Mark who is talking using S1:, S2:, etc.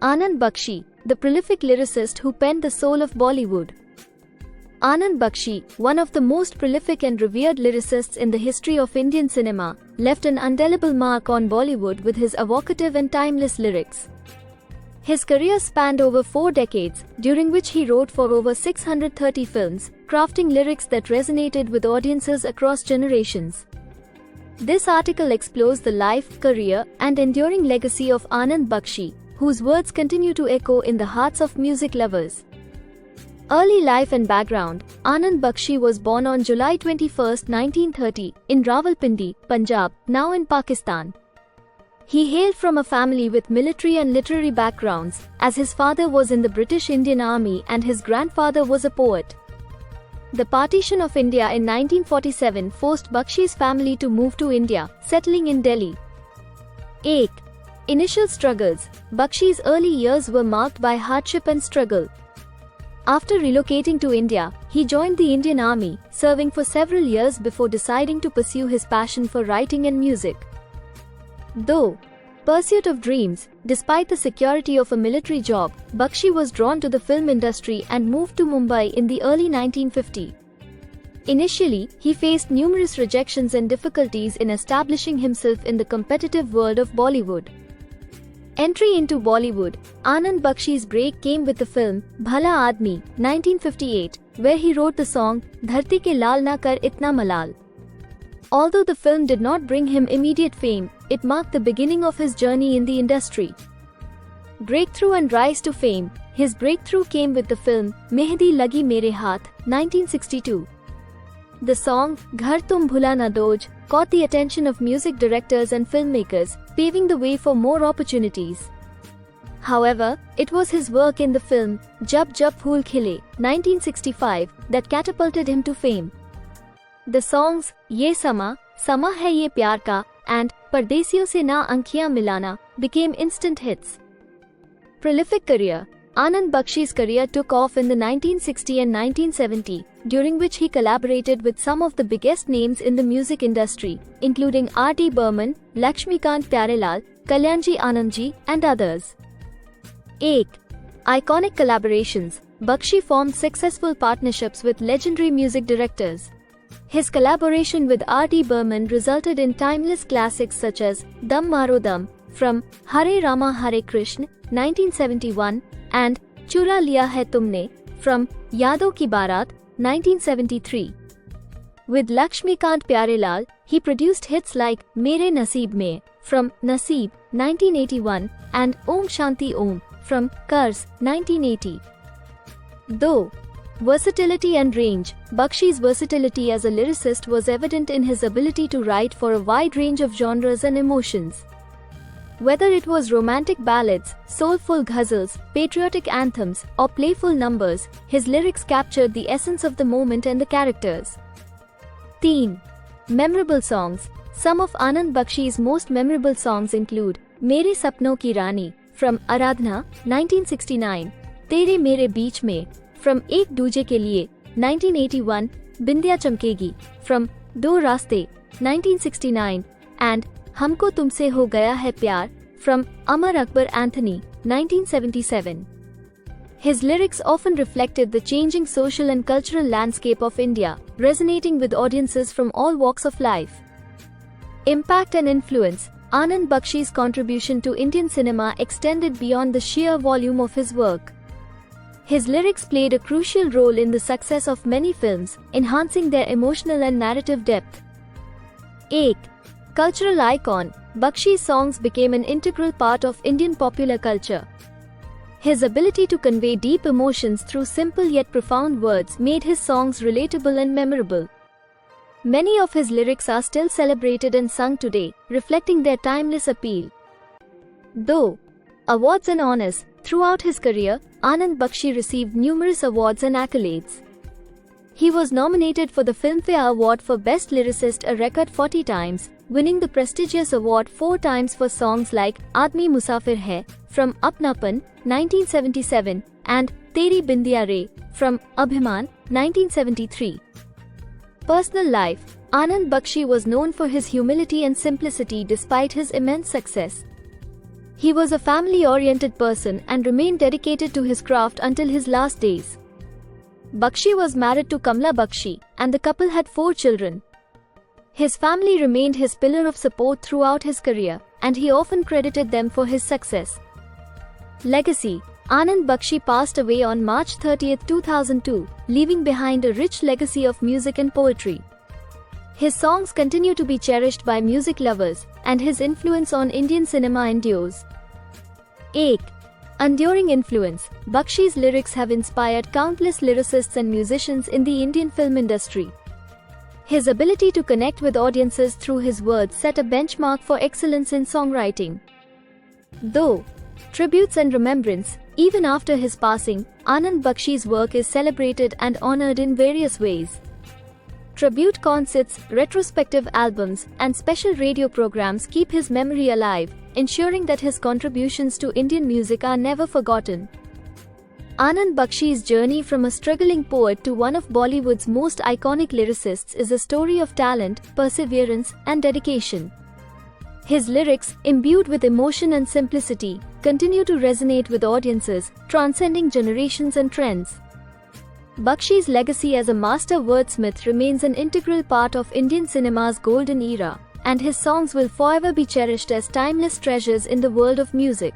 S1: Anand Bakshi, the prolific lyricist who penned the soul of Bollywood. Anand Bakshi, one of the most prolific and revered lyricists in the history of Indian cinema, left an indelible mark on Bollywood with his evocative and timeless lyrics. His career spanned over 4 decades, during which he wrote for over 630 films, crafting lyrics that resonated with audiences across generations. This article explores the life, career, and enduring legacy of Anand Bakshi, whose words continue to echo in the hearts of music lovers. Early life and background. Anand Bakshi was born on July 21, 1930, in Rawalpindi, Punjab, now in Pakistan. He hailed from a family with military and literary backgrounds, as his father was in the British Indian Army and his grandfather was a poet. The partition of India in 1947 forced Bakshi's family to move to India, settling in Delhi. 8. Initial struggles. Bakshi's early years were marked by hardship and struggle. After relocating to India, he joined the Indian Army, serving for several years before deciding to pursue his passion for writing and music. Though pursuit of dreams, despite the security of a military job, Bakshi was drawn to the film industry and moved to Mumbai in the early 1950s. Initially, he faced numerous rejections and difficulties in establishing himself in the competitive world of Bollywood. Entry into Bollywood. Anand Bakshi's break came with the film Bhala Aadmi, 1958, where he wrote the song Dharti ke Lal Na Kar Itna Malal. Although the film did not bring him immediate fame, it marked the beginning of his journey in the industry. Breakthrough and rise to fame. His breakthrough came with the film Mehdi Lagi Mere Haath, 1962. The song Ghar Tum Bhula Na Doj caught the attention of music directors and filmmakers, paving the way for more opportunities. However, it was his work in the film Jab Jab Phool Khile, 1965, that catapulted him to fame. The songs Ye Sama Hai Ye Pyar Ka, and Pardesiyon Se Na Aankhiyan Milana became instant hits. Prolific career. Anand Bakshi's career took off in the 1960s and 1970s, during which he collaborated with some of the biggest names in the music industry, including R.D. Burman, Lakshmikant Pyarelal, Kalyanji Anandji, and others. 8. Iconic collaborations. Bakshi formed successful partnerships with legendary music directors. His collaboration with R.D. Burman resulted in timeless classics such as Dum Maro Dum, from Hare Rama Hare Krishna, 1971, and Chura Liya Hai Tumne, from Yadon Ki Baarat, 1973. With Lakshmikant Pyarelal, he produced hits like Mere Naseeb Mein, from Naseeb, 1981, and Om Shanti Om, from Qarz, 1980. Though versatility and range. Bakshi's versatility as a lyricist was evident in his ability to write for a wide range of genres and emotions. Whether it was romantic ballads, soulful ghazals, patriotic anthems, or playful numbers, his lyrics captured the essence of the moment and the characters. 10. Memorable songs. Some of Anand Bakshi's most memorable songs include Mere Sapnon Ki Rani, from Aradhna, 1969, Tere Mere Beech Mein, from Ek Dooje Ke Liye, 1981, Bindya Chamkegi, from Do Raaste, 1969, and Humko Tumse Ho Gaya Hai Pyar, from Amar Akbar Anthony, 1977. His lyrics often reflected the changing social and cultural landscape of India, resonating with audiences from all walks of life. Impact and influence. Anand Bakshi's contribution to Indian cinema extended beyond the sheer volume of his work. His lyrics played a crucial role in the success of many films, enhancing their emotional and narrative depth. 8. Cultural icon. Bakshi's songs became an integral part of Indian popular culture. His ability to convey deep emotions through simple yet profound words made his songs relatable and memorable. Many of his lyrics are still celebrated and sung today, reflecting their timeless appeal. Though awards and honors. Throughout his career, Anand Bakshi received numerous awards and accolades. He was nominated for the Filmfare Award for Best Lyricist a record 40 times, winning the prestigious award 4 times for songs like Aadmi Musafir Hai, from Apnapan, 1977, and Teri Bindiya Re, from Abhiman, 1973. Personal life. Anand Bakshi was known for his humility and simplicity despite his immense success. He was a family-oriented person and remained dedicated to his craft until his last days. Bakshi was married to Kamla Bakshi, and the couple had 4 children. His family remained his pillar of support throughout his career, and he often credited them for his success. Legacy: Anand Bakshi passed away on March 30, 2002, leaving behind a rich legacy of music and poetry. His songs continue to be cherished by music lovers, and his influence on Indian cinema endures. 8. Enduring influence: Bakshi's lyrics have inspired countless lyricists and musicians in the Indian film industry. His ability to connect with audiences through his words set a benchmark for excellence in songwriting. Though tributes and remembrance, even after his passing, Anand Bakshi's work is celebrated and honored in various ways. Tribute concerts, retrospective albums, and special radio programs keep his memory alive, ensuring that his contributions to Indian music are never forgotten. Anand Bakshi's journey from a struggling poet to one of Bollywood's most iconic lyricists is a story of talent, perseverance, and dedication. His lyrics, imbued with emotion and simplicity, continue to resonate with audiences, transcending generations and trends. Bakshi's legacy as a master wordsmith remains an integral part of Indian cinema's golden era, and his songs will forever be cherished as timeless treasures in the world of music.